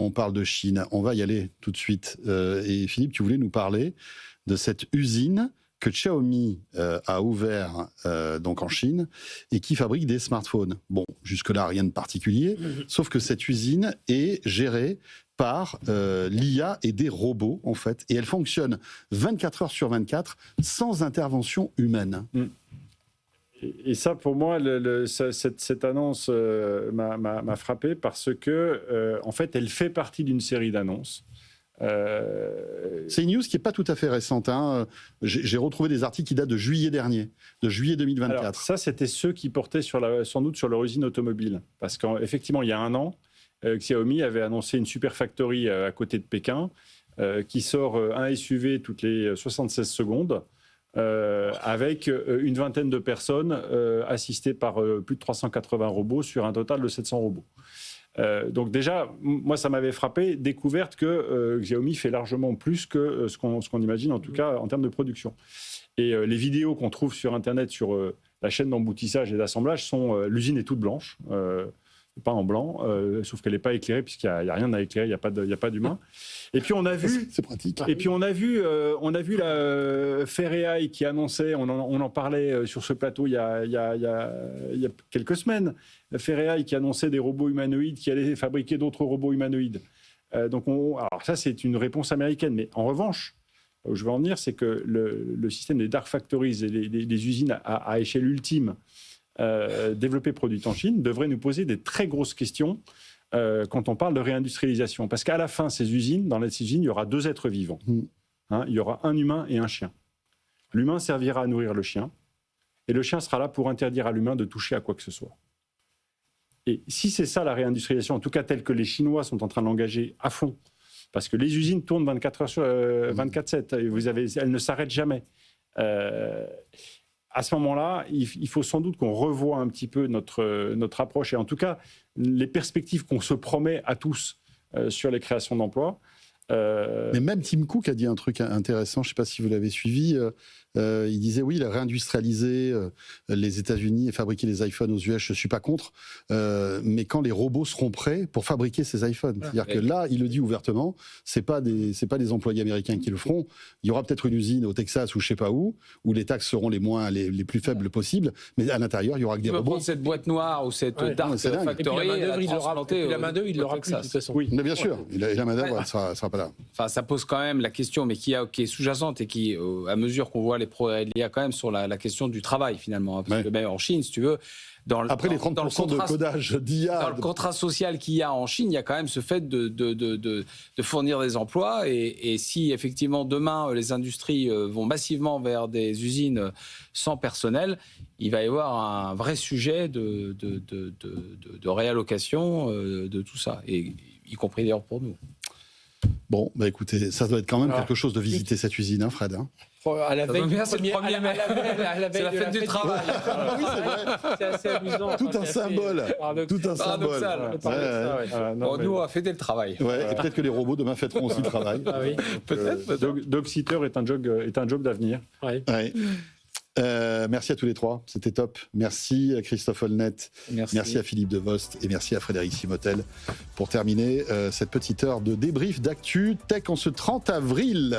On parle de Chine, on va y aller tout de suite. Et Philippe, tu voulais nous parler de cette usine que Xiaomi a ouvert donc en Chine et qui fabrique des smartphones. Bon, jusque-là, rien de particulier, sauf que cette usine est gérée par l'IA et des robots, en fait. Et elle fonctionne 24 heures sur 24 sans intervention humaine. Et ça, pour moi, cette annonce m'a frappé parce que, en fait, elle fait partie d'une série d'annonces. C'est une news qui n'est pas tout à fait récente. Hein. J'ai retrouvé des articles qui datent de juillet dernier, de juillet 2024. Alors, ça, c'était ceux qui portaient sans doute sur leur usine automobile. Parce qu'effectivement, il y a un an, Xiaomi avait annoncé une super factory à côté de Pékin qui sort un SUV toutes les 76 secondes avec une vingtaine de personnes assistées par plus de 380 robots sur un total de 700 robots. Donc déjà, moi, ça m'avait frappé, découverte que Xiaomi fait largement plus que ce qu'on imagine, en tout cas en termes de production. Et les vidéos qu'on trouve sur Internet, sur la chaîne d'emboutissage et d'assemblage, l'usine est toute blanche, pas en blanc, sauf qu'elle n'est pas éclairée, puisqu'il n'y a rien à éclairer, il n'y a pas d'humain. Et puis on a vu, c'est pratique. Et puis on a vu la Ferrari qui annonçait, on en parlait sur ce plateau il y a quelques semaines, la Ferrari qui annonçait des robots humanoïdes qui allaient fabriquer d'autres robots humanoïdes. Alors ça, c'est une réponse américaine, mais en revanche, où je veux en venir, c'est que le système des dark factories et des usines à échelle ultime développées, produites en Chine, devrait nous poser des très grosses questions quand on parle de réindustrialisation. Parce qu'à la fin, dans ces usines, il y aura 2 êtres vivants. Il y aura un humain et un chien. L'humain servira à nourrir le chien, et le chien sera là pour interdire à l'humain de toucher à quoi que ce soit. Et si c'est ça la réindustrialisation, en tout cas telle que les Chinois sont en train de l'engager à fond, parce que les usines tournent 24 heures sur 24/7, et elles ne s'arrêtent jamais. À ce moment-là, il faut sans doute qu'on revoie un petit peu notre approche, et en tout cas les perspectives qu'on se promet à tous sur les créations d'emplois. Mais même Tim Cook a dit un truc intéressant, je ne sais pas si vous l'avez suivi. Il disait oui, il a réindustrialisé les États-Unis et fabriqué les iPhones aux US, je ne suis pas contre, mais quand les robots seront prêts pour fabriquer ces iPhones. C'est-à-dire que là, il le dit ouvertement, ce n'est pas des employés américains qui le feront. Il y aura peut-être une usine au Texas ou je ne sais pas où les taxes seront les plus faibles possibles, mais à l'intérieur, il y aura que des robots. Prendre cette boîte noire ou cette dark factory, et la main-d'œuvre, il l'aura plus de toute façon. Oui, mais bien sûr, la main-d'œuvre, elle ne sera pas là. Enfin, ça pose quand même la question, mais qui est sous-jacente et qui, à mesure qu'on voit les progrès, il y a quand même sur la question du travail finalement. Parce que même en Chine, si tu veux, après les 30% de codage d'IA, dans le contrat social qu'il y a en Chine, il y a quand même ce fait de fournir des emplois. Et si effectivement demain les industries vont massivement vers des usines sans personnel, il va y avoir un vrai sujet de réallocation de tout ça, et y compris d'ailleurs pour nous. Bon, bah écoutez, ça doit être quand même quelque chose de visiter cette usine, hein, Fred. À la veille du 1er mai. C'est la fête du travail. Oui, c'est vrai. C'est assez amusant. Tout un symbole. Nous, on va fêter le travail. Ouais, et peut-être que les robots demain fêteront aussi le travail. Ah oui. Peut-être. Dog-sitter est un job d'avenir. Ouais. Ouais. Merci à tous les trois, c'était top. Merci à Christophe Holnet, merci à Philippe Devost et merci à Frédéric Simotel pour terminer cette petite heure de débrief d'actu tech en ce 30 avril.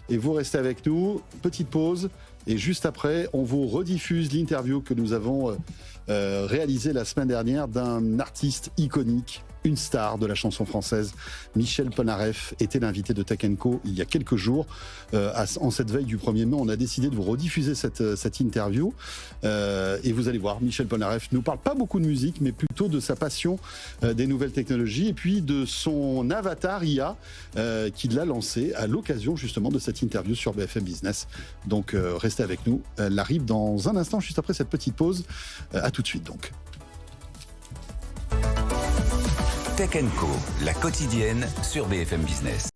Et vous restez avec nous, petite pause et juste après on vous rediffuse l'interview que nous avons réalisée la semaine dernière d'un artiste iconique, une star de la chanson française. Michel Polnareff était l'invité de Tech & Co il y a quelques jours. En cette veille du 1er mai, on a décidé de vous rediffuser cette interview. Et vous allez voir, Michel Polnareff nous parle pas beaucoup de musique, mais plutôt de sa passion des nouvelles technologies et puis de son avatar IA qu'il a lancé à l'occasion justement de cette interview sur BFM Business. Donc restez avec nous. Elle arrive dans un instant, juste après cette petite pause. À tout de suite donc. Tech & Co, la quotidienne sur BFM Business.